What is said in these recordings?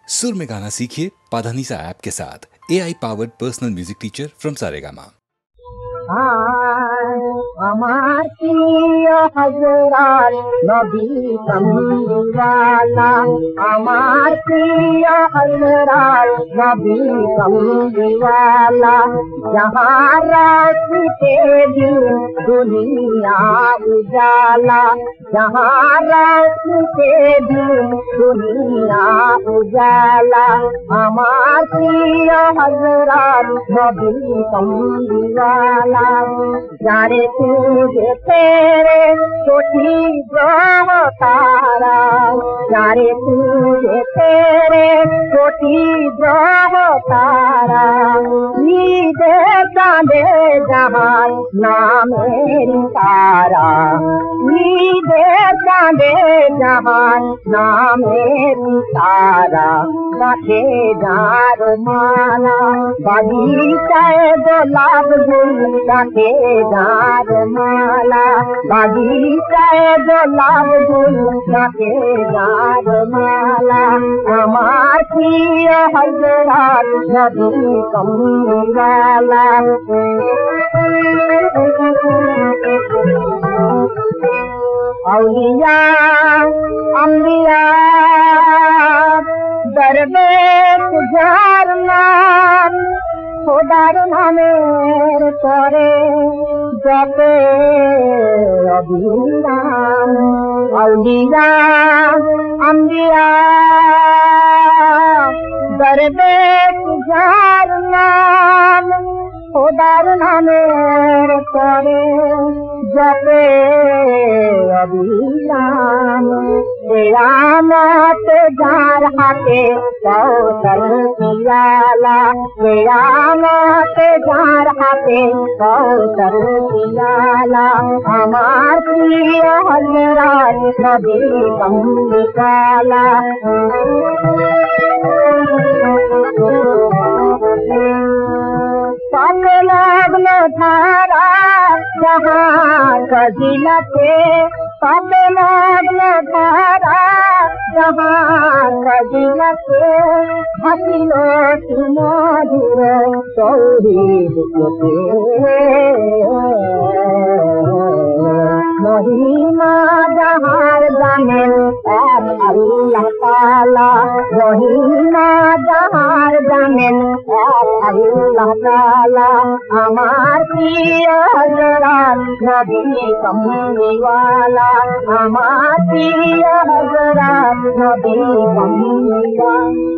सुर में गाना सीखिए पाधानीसा ऐप के साथ। AI powered personal music teacher from Saregama. আমার প্রিয় হযরত নবী কামলিওয়ালা, আমার প্রিয় হযরত নবী কামলিওয়ালা, जहाँ रास्ते दिन दुनिया उजाला, जहाँ रास्ते दिन दुनिया उजाला, আমার প্রিয় হযরত নবী কামলিওয়ালা। जारे तुझे तेरे कोटि ग्रह तारा, जारे तुझे तेरे कोटि ग्रह तारा, ईदे चांदे जहान नामेरी तारा, ईदे चांदे जहान नामेरी तारा, गाथे जार माला बगीचाए गोलाब गुल, गाथे जार माला बगीचाए गोलाब गुल, गाथे जार माला। আমার প্রিয় হযরত নবী কামলিওয়ালা। औलिया अम्बिया दरवेश जार नाम, খোদার নামের পরে জপে অবিরাম। আউলিয়া আম্বিয়া দরবেশ যার নাম, খোদার নামের পরে জপে অবিরাম। কেয়ামত যার হাতে কৌশল পিয়ালা, কেয়ামত যার হাতে কৌশল পিয়ালা। আমার প্রিয় হযরত নবী কামলিওয়ালা। পাকে লাগলো ধারা जहाँ कजिलते, पाके लागलो धारा जहाँ कजिलते, हसिलो सुमधुर तौहीद के महिमा जहाँ जानेन एक अल्लाह ताला, महिमा जहाँ जानेन एक अल्लाह ताला। আমার প্রিয় হযরত নবী কামলিওয়ালা, আমার প্রিয় হযরত নবী কামলিওয়ালা।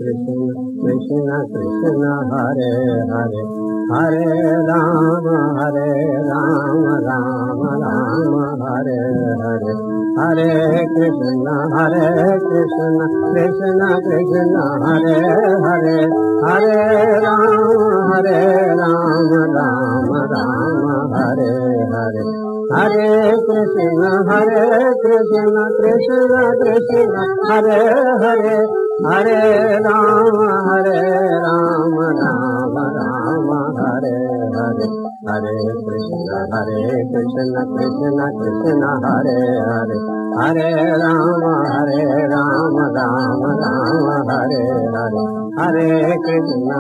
Krishna Krishna Krishna Hare Hare Hare Rama Rama Rama Hare Hare Hare Krishna Krishna Krishna Hare Hare Hare Rama Rama Hare Hare Hare Krishna Krishna Krishna Hare Hare Hare Rama Rama Hare Hare Hare Krishna Krishna Krishna Hare Hare Hare Rama Rama Hare Hare Hare Krishna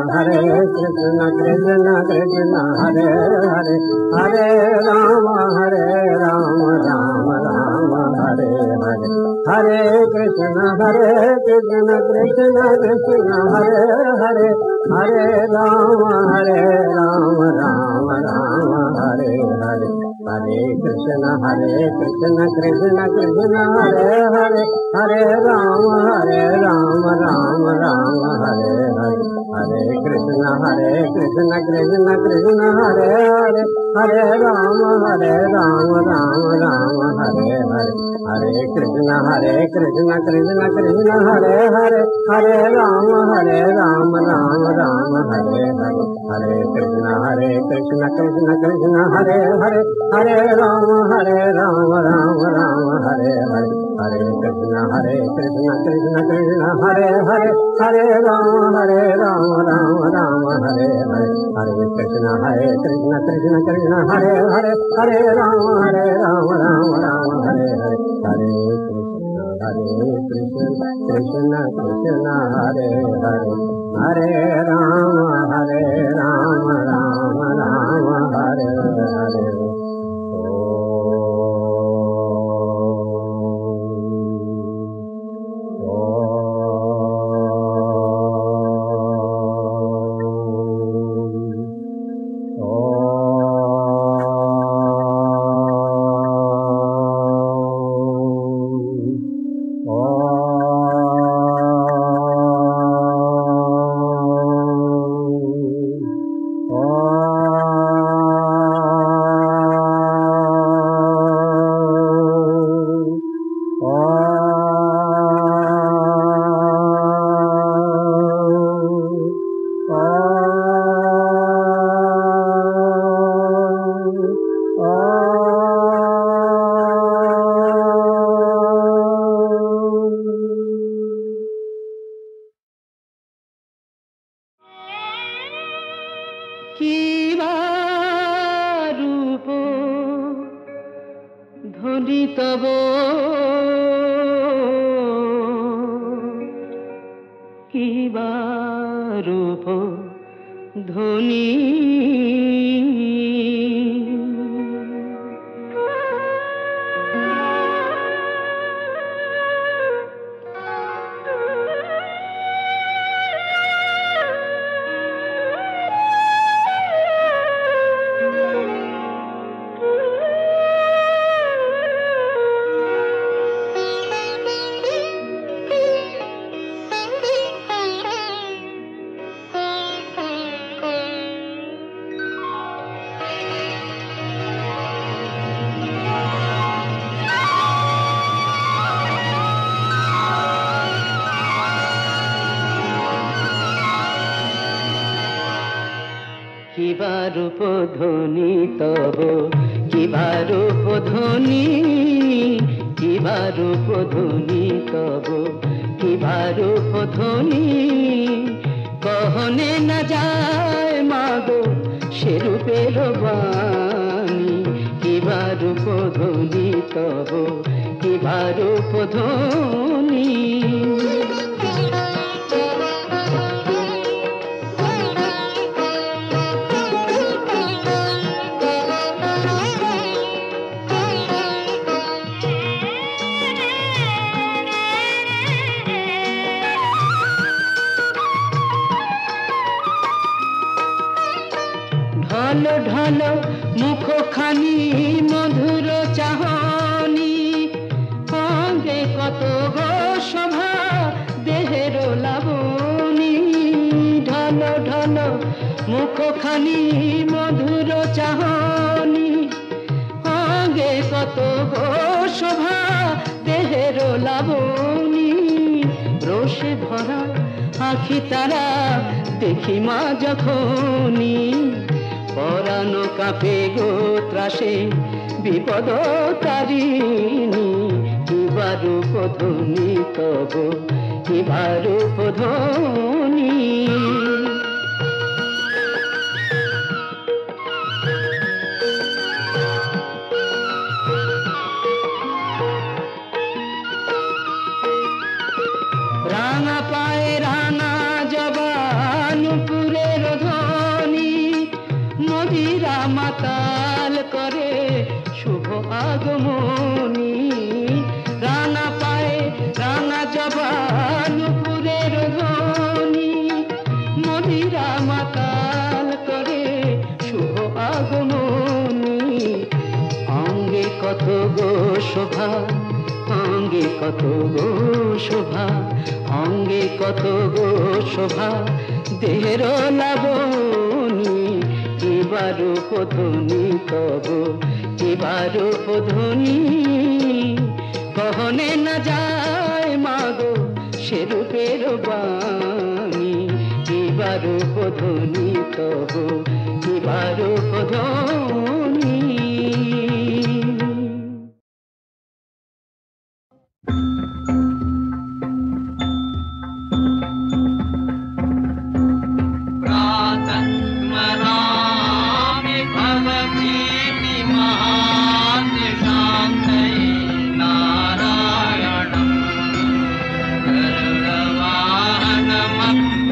Krishna Krishna Hare Hare Hare Rama Rama Hare Hare Hare Krishna Krishna Krishna Hare Hare Hare Rama Rama Hare Hare Hare Krishna Krishna Krishna Hare Hare Hare Rama Rama Hare Hare Hare Krishna Krishna Krishna Hare Hare Hare Rama Rama Hare Hare Hare Krishna Krishna Krishna Hare Hare Hare Rama Rama Hare Hare Hare Krishna Krishna Krishna Hare Hare Hare Rama Rama Hare Hare Hare Krishna Krishna Krishna Hare Hare Hare Rama Rama Hare Hare Hare Krishna Krishna Krishna Hare Hare Hare Rama Rama Hare Hare Hare Krishna Krishna Krishna Hare Hare Hare Rama Rama Hare Hare রূপ ধ্বনি তব কিবা রূপ ধ্বনি কিবা রূপ ধ্বনি তব কিবা রূপ ধ্বনি কহনে না যায় মাগো সে রূপের বাণী কিবা রূপ ধ্বনি তব কিবা রূপ ধ্বনি ঢল ঢল মুখখানি মধুর চাহনি অঙ্গে কত গো শোভা দেহের লাবণী মুখখানি মধুর চাহনি, অঙ্গে কত গো শোভা দেহের লাবণী, রোষে ভরা আখি তারা দেখি মা যখনি, পরানো কাঁপে গো ত্রাসে বিপদ তারিণী, কিবা রূপ ধ্বনি তব কিবা রূপ ধ্বনি। রাঙা পায়ে রাঙা জবানুপুরের ধ্বনি, নদীরা মাতাল করে শুভ আগমনী, রাঙা পায়ে রাঙা জবানুপুরের ধ্বনি, নদীরা মাতাল করে শুভ আগমনী, অঙ্গে কত গো শোভা, অঙ্গে কত গো শোভা, অঙ্গে কত গো শোভা দেহের লাবণী, কিবা রূপ ধ্বনি তব কিবা রূপ ধ্বনি, কহনে না যায় মাগো সে রূপের বাণী, কিবা রূপ ধ্বনি তব কিবা রূপ ধ্বনি।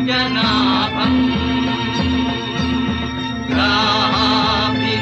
जनाभं ग्राभिभूषणम्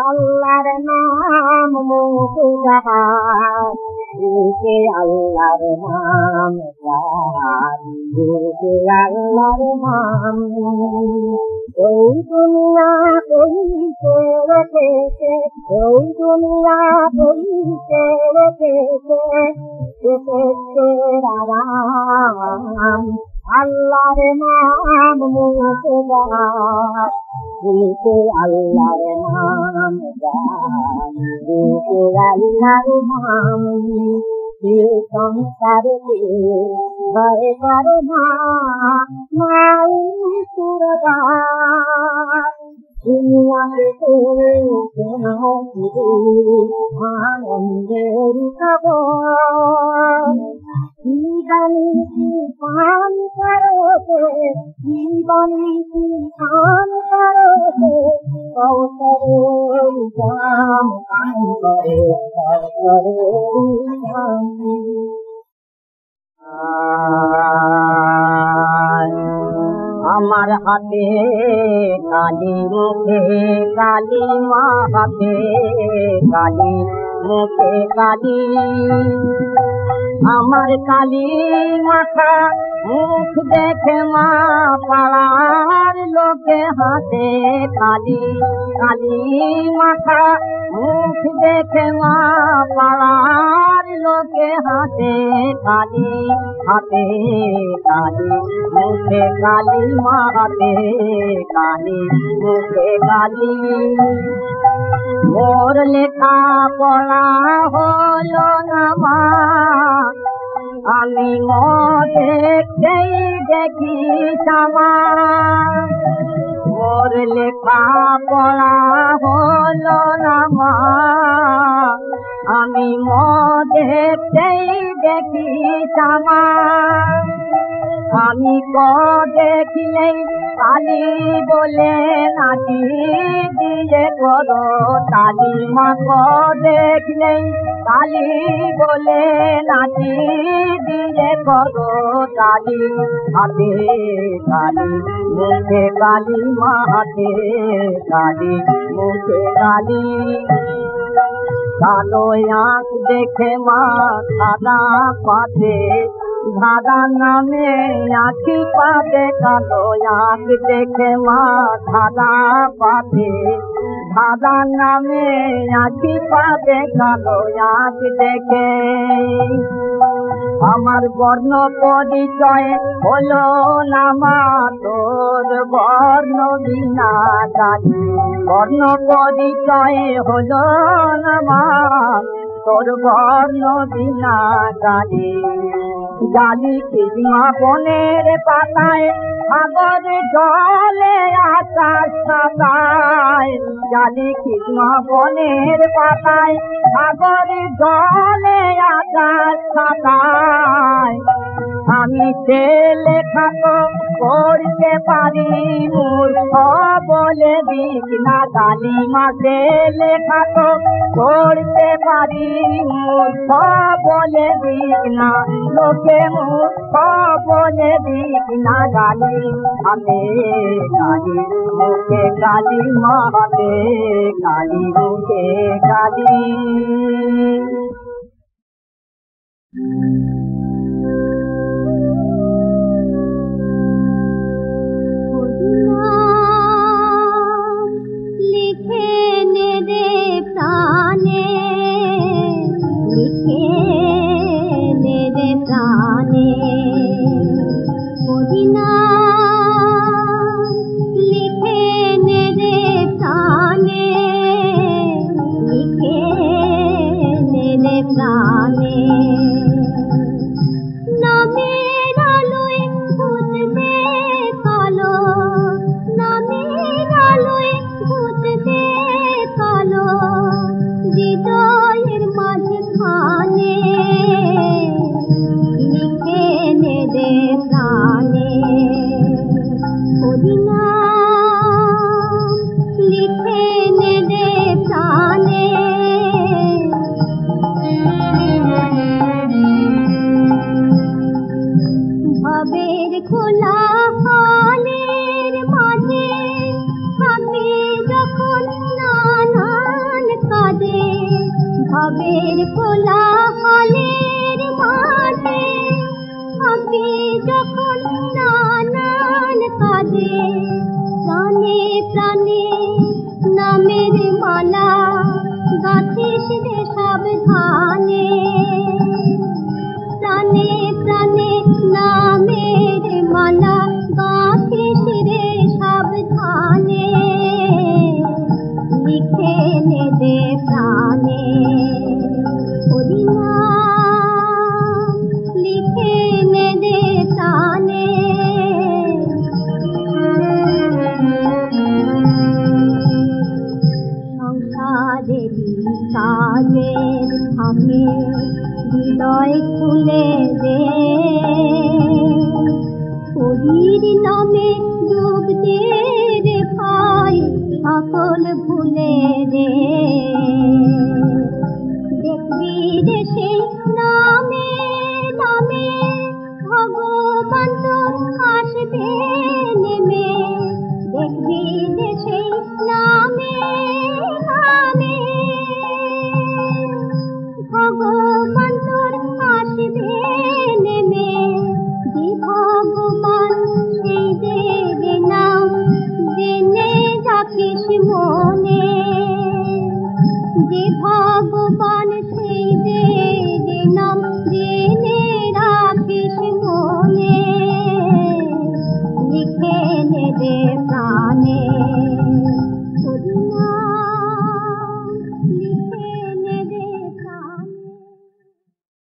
আল্লাহর নাম মুখে জাহাজ বুকে আল্লাহর নাম জাহাজ বুকে আল্লাহর নাম এই দুনিয়া কইতে রেখেছে এই দুনিয়া কইতে রেখেছে এসেছে রাম আল্লাহর নাম মুখে জাহাজ বুকে আল্লাহর নাম জাহাজ বুকে আল্লাহর নাম সংসারে ভয় করে না নাই সুরগা দুনিয়াতে কেন আনন্দের খবর জীবনী কি পান করতে জীবনী কি পান করতে কৌশলের জাম পান করে কৌশলের জাম আমার হাতে কালি মুখে কালি মা হাতে কালি মুখে কালি আমার কালী মাথা মুখ দেখে মা পাড়ার লোকে হাসে কালী কালী মাথা মুখ দেখে মা পাড়ার লোকে হাসে কালী হাতে কালী মুখে কালী মা হাতে কালী মুখে কালী মোর লেখা পড়া হলো না মা আমি দেখতেই দেখি সামা মোর লেখা পড়া হলো না মা আমি দেখতেই দেখি সামা আমি দেখলেই কালী বলে নাচি দিয়ে করো তালি মা দেখলেই কালী বলে নাচি দিয়ে করো তালি হাতে কালী মুখে কালী মা হাতে কালী মুখে কালী কালো আঁখ দেখে মা সাদা পাতে ধাঁধা নামে আঁখি পাতে কালো আঁখ দেখে মা ধাঁধা পাতে ধাঁধা নামে আঁখি পাতে কালো আঁখ দেখে আমার বর্ণ পরিচয় হলো না মা তোর বর্ণ বিনা কালী বর্ণ পরিচয় হলো না মা তোর বর্ণ বিনা কালী জালি কিসমা বনের পাতায় সাগর জলে আকাশ সাতায় জালি কিসমা বনের পাতায় সাগর জলে আকাশ সাতায় আমি সে লেখা তো করতে পারি মূর্খ বলে বিঘ্না কালী মাসে লেখা তো করতে পারি মূর্খ বলে বিঘ্না লোকে মূর্খ বলে বিঘ্না কালী হাতে কালী মুখে কালী মা হাতে কালী মুখে কালী ভগবান তোর আসবে বনে